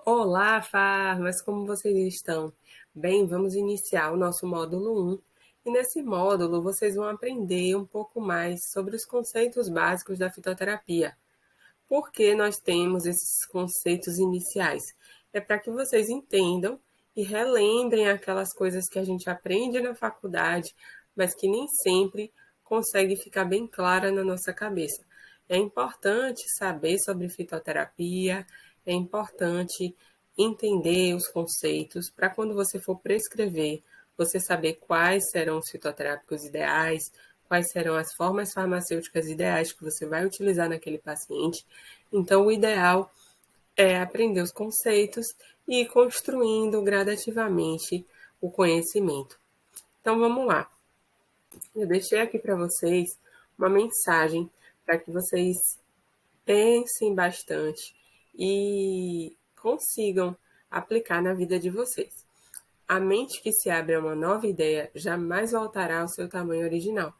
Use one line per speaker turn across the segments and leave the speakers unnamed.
Olá, Farmas, como vocês estão? Bem, vamos iniciar o nosso módulo 1. E nesse módulo vocês vão aprender um pouco mais sobre os conceitos básicos da fitoterapia. Por que nós temos esses conceitos iniciais? É para que vocês entendam e relembrem aquelas coisas que a gente aprende na faculdade, mas que nem sempre consegue ficar bem clara na nossa cabeça. É importante saber sobre fitoterapia, é importante entender os conceitos para quando você for prescrever, você saber quais serão os fitoterápicos ideais, quais serão as formas farmacêuticas ideais que você vai utilizar naquele paciente. Então, o ideal é aprender os conceitos e ir construindo gradativamente o conhecimento. Então, vamos lá. Eu deixei aqui para vocês uma mensagem para que vocês pensem bastante e consigam aplicar na vida de vocês. A mente que se abre a uma nova ideia jamais voltará ao seu tamanho original.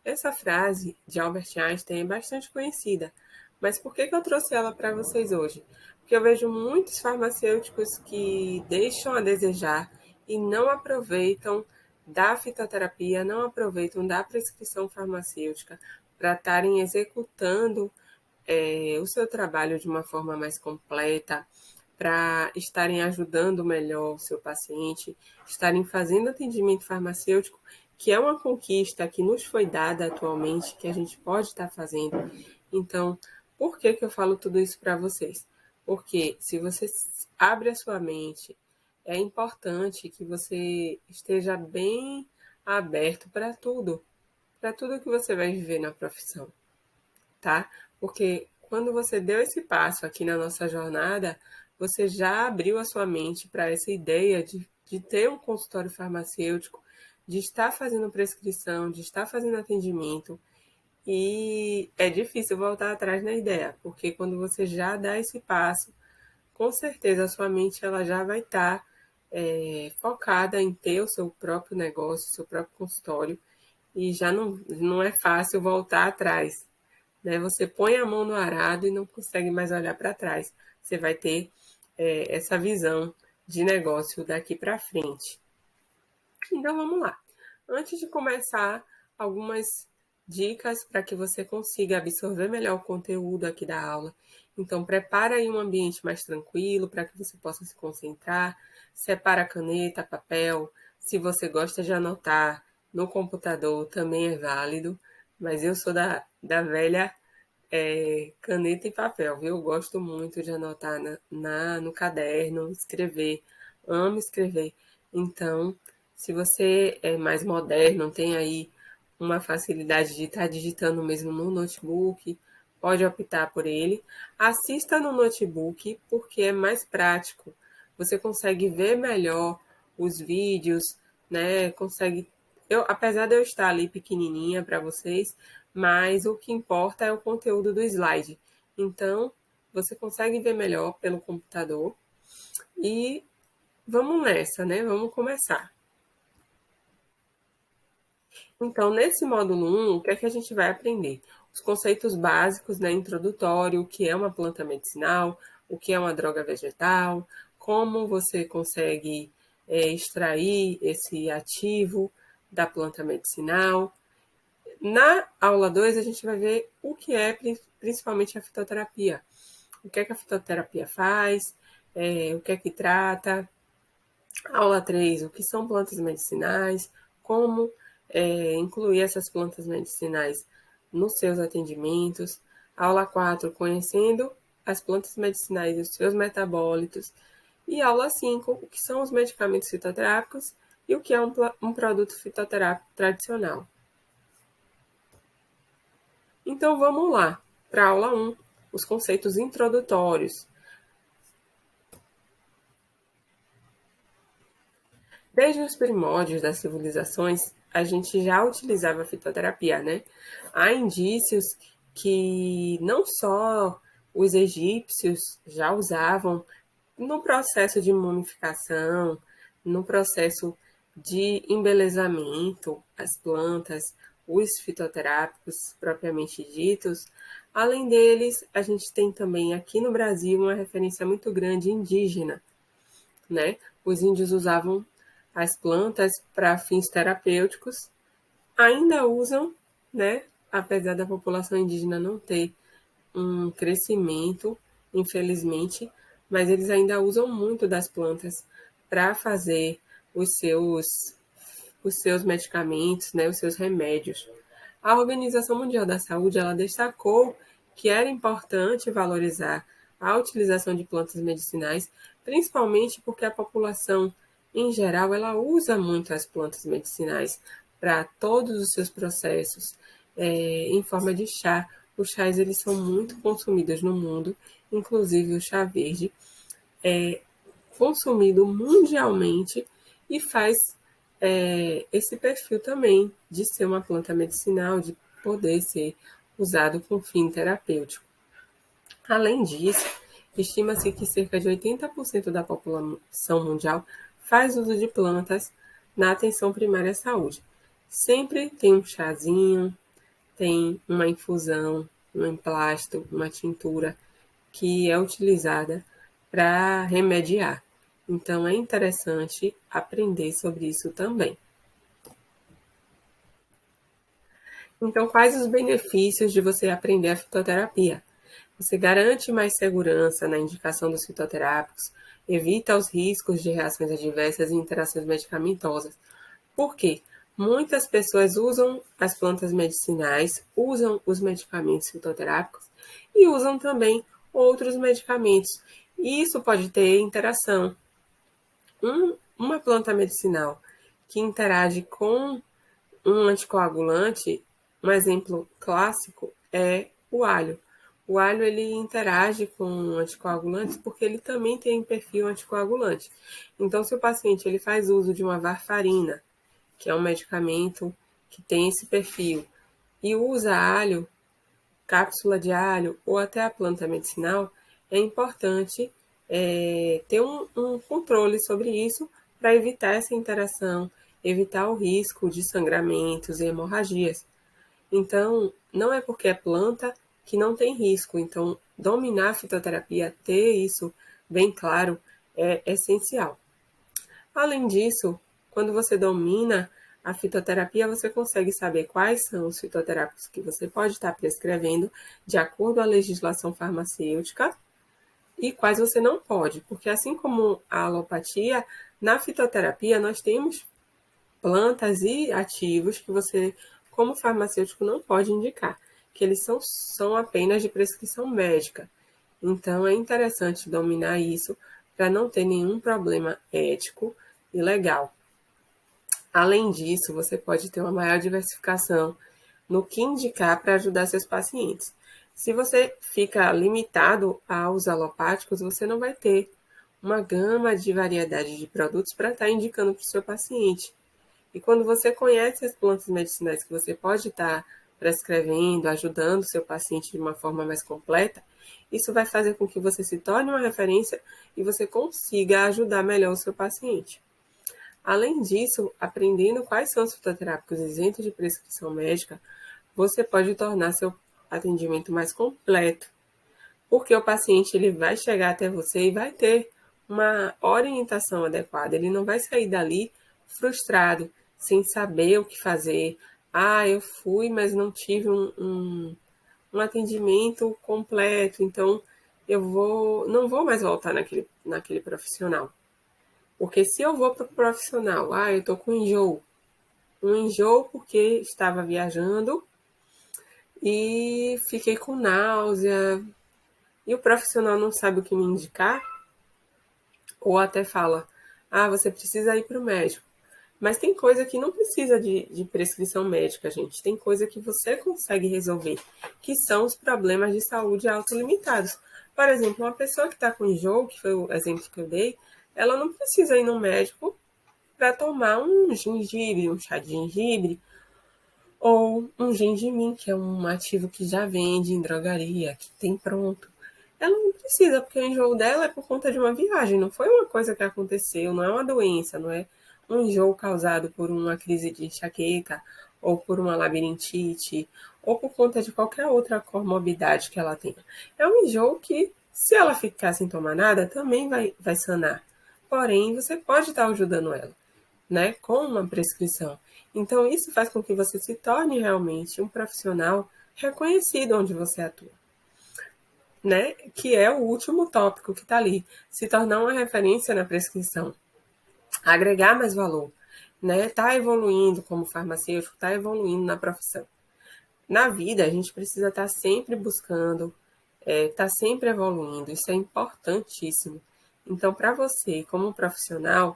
Essa frase de Albert Einstein é bastante conhecida, mas por que eu trouxe ela para vocês hoje? Porque eu vejo muitos farmacêuticos que deixam a desejar e não aproveitam da fitoterapia, não aproveitam da prescrição farmacêutica para estarem executando o seu trabalho de uma forma mais completa, para estarem ajudando melhor o seu paciente, estarem fazendo atendimento farmacêutico, que é uma conquista que nos foi dada atualmente, que a gente pode estar fazendo. Então, por que eu falo tudo isso para vocês? Porque se você abre a sua mente, é importante que você esteja bem aberto para tudo que você vai viver na profissão, tá? Porque quando você deu esse passo aqui na nossa jornada, você já abriu a sua mente para essa ideia de ter um consultório farmacêutico, de estar fazendo prescrição, de estar fazendo atendimento. E é difícil voltar atrás na ideia, porque quando você já dá esse passo, com certeza a sua mente ela já vai estar focada em ter o seu próprio negócio, o seu próprio consultório, e já não é fácil voltar atrás, né? Você põe a mão no arado e não consegue mais olhar para trás. Você vai ter essa visão de negócio daqui para frente. Então vamos lá. Antes de começar, algumas dicas para que você consiga absorver melhor o conteúdo aqui da aula. Então prepara aí um ambiente mais tranquilo para que você possa se concentrar. Separa caneta, papel. Se você gosta de anotar no computador, também é válido. Mas eu sou da velha caneta e papel, viu? Eu gosto muito de anotar no caderno, escrever, amo escrever. Então, se você é mais moderno, tem aí uma facilidade de estar digitando mesmo no notebook, pode optar por ele. Assista no notebook porque é mais prático. Você consegue ver melhor os vídeos, né? Consegue. Apesar de eu estar ali pequenininha para vocês, mas o que importa é o conteúdo do slide. Então, você consegue ver melhor pelo computador. E vamos nessa, né? Vamos começar. Então, nesse módulo 1, o que é que a gente vai aprender? Os conceitos básicos, né, introdutório, o que é uma planta medicinal, o que é uma droga vegetal, como você consegue extrair esse ativo da planta medicinal. Na aula 2, a gente vai ver o que é principalmente a fitoterapia. O que é que a fitoterapia faz, o que é que trata. Aula 3, o que são plantas medicinais, como incluir essas plantas medicinais nos seus atendimentos. Aula 4, conhecendo as plantas medicinais e os seus metabólitos. E aula 5, o que são os medicamentos fitoterápicos e o que é um produto fitoterápico tradicional. Então vamos lá, para a aula 1, os conceitos introdutórios. Desde os primórdios das civilizações, a gente já utilizava a fitoterapia, né? Há indícios que não só os egípcios já usavam no processo de mumificação, no processo de embelezamento, as plantas, os fitoterápicos propriamente ditos. Além deles, a gente tem também aqui no Brasil uma referência muito grande indígena, né? Os índios usavam as plantas para fins terapêuticos, ainda usam, né? Apesar da população indígena não ter um crescimento, infelizmente, mas eles ainda usam muito das plantas para fazer os seus, os seus medicamentos, né, os seus remédios. A Organização Mundial da Saúde ela destacou que era importante valorizar a utilização de plantas medicinais, principalmente porque a população em geral ela usa muito as plantas medicinais para todos os seus processos, em forma de chá. Os chás eles são muito consumidos no mundo, inclusive o chá verde é consumido mundialmente e faz esse perfil também de ser uma planta medicinal, de poder ser usado com fim terapêutico. Além disso, estima-se que cerca de 80% da população mundial faz uso de plantas na atenção primária à saúde. Sempre tem um chazinho, tem uma infusão, um emplasto, uma tintura que é utilizada para remediar. Então é interessante aprender sobre isso também. Então, quais os benefícios de você aprender a fitoterapia? Você garante mais segurança na indicação dos fitoterápicos, evita os riscos de reações adversas e interações medicamentosas. Por quê? Muitas pessoas usam as plantas medicinais, usam os medicamentos fitoterápicos e usam também outros medicamentos. E isso pode ter interação. Uma planta medicinal que interage com um anticoagulante, um exemplo clássico é o alho. O alho ele interage com anticoagulantes porque ele também tem perfil anticoagulante. Então, se o paciente ele faz uso de uma varfarina, que é um medicamento que tem esse perfil, e usa alho, cápsula de alho ou até a planta medicinal, é importante ter um controle sobre isso para evitar essa interação, evitar o risco de sangramentos e hemorragias. Então, não é porque é planta que não tem risco. Então, dominar a fitoterapia, ter isso bem claro, é essencial. Além disso, quando você domina a fitoterapia, você consegue saber quais são os fitoterápicos que você pode estar prescrevendo de acordo à legislação farmacêutica e quais você não pode, porque assim como a alopatia, na fitoterapia nós temos plantas e ativos que você, como farmacêutico, não pode indicar, que eles são apenas de prescrição médica. Então é interessante dominar isso para não ter nenhum problema ético e legal. Além disso, você pode ter uma maior diversificação no que indicar para ajudar seus pacientes. Se você fica limitado aos alopáticos, você não vai ter uma gama de variedade de produtos para estar indicando para o seu paciente. E quando você conhece as plantas medicinais que você pode estar prescrevendo, ajudando o seu paciente de uma forma mais completa, isso vai fazer com que você se torne uma referência e você consiga ajudar melhor o seu paciente. Além disso, aprendendo quais são os fitoterápicos isentos de prescrição médica, você pode tornar seu atendimento mais completo, porque o paciente ele vai chegar até você e vai ter uma orientação adequada. Ele não vai sair dali frustrado, sem saber o que fazer. Ah, eu fui, mas não tive um atendimento completo, então não vou mais voltar naquele profissional. Porque se eu vou para o profissional, eu estou com enjoo. Um enjoo porque estava viajando e fiquei com náusea, e o profissional não sabe o que me indicar, ou até fala, você precisa ir para o médico. Mas tem coisa que não precisa de prescrição médica, gente. Tem coisa que você consegue resolver, que são os problemas de saúde autolimitados. Por exemplo, uma pessoa que está com enjoo, que foi o exemplo que eu dei, ela não precisa ir no médico para tomar um gengibre, um chá de gengibre, ou um gengimin, que é um ativo que já vende em drogaria, que tem pronto. Ela não precisa, porque o enjoo dela é por conta de uma viagem, não foi uma coisa que aconteceu, não é uma doença, não é um enjoo causado por uma crise de enxaqueca ou por uma labirintite, ou por conta de qualquer outra comorbidade que ela tenha. É um enjoo que, se ela ficar sem tomar nada, também vai sanar. Porém, você pode estar ajudando ela, né, com uma prescrição. Então, isso faz com que você se torne realmente um profissional reconhecido onde você atua, né? Que é o último tópico que está ali, se tornar uma referência na prescrição, agregar mais valor, né? Tá evoluindo como farmacêutico, tá evoluindo na profissão. Na vida, a gente precisa estar sempre buscando, tá sempre evoluindo, isso é importantíssimo. Então, para você, como profissional,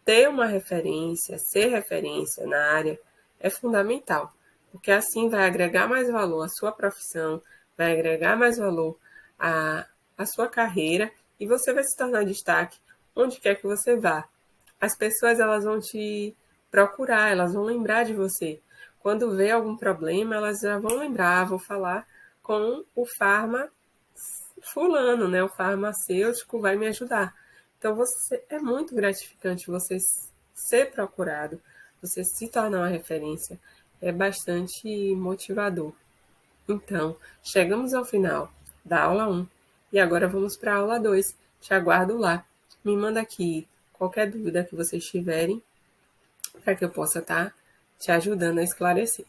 ter uma referência, ser referência na área é fundamental, porque assim vai agregar mais valor à sua profissão, vai agregar mais valor à sua carreira e você vai se tornar destaque onde quer que você vá. As pessoas elas vão te procurar, elas vão lembrar de você. Quando vê algum problema, elas já vão lembrar, vou falar com o fulano, né? O farmacêutico vai me ajudar. Então você é muito gratificante você ser procurado, você se tornar uma referência, é bastante motivador. Então, chegamos ao final da aula 1 e agora vamos para a aula 2. Te aguardo lá. Me manda aqui qualquer dúvida que vocês tiverem para que eu possa estar te ajudando a esclarecer.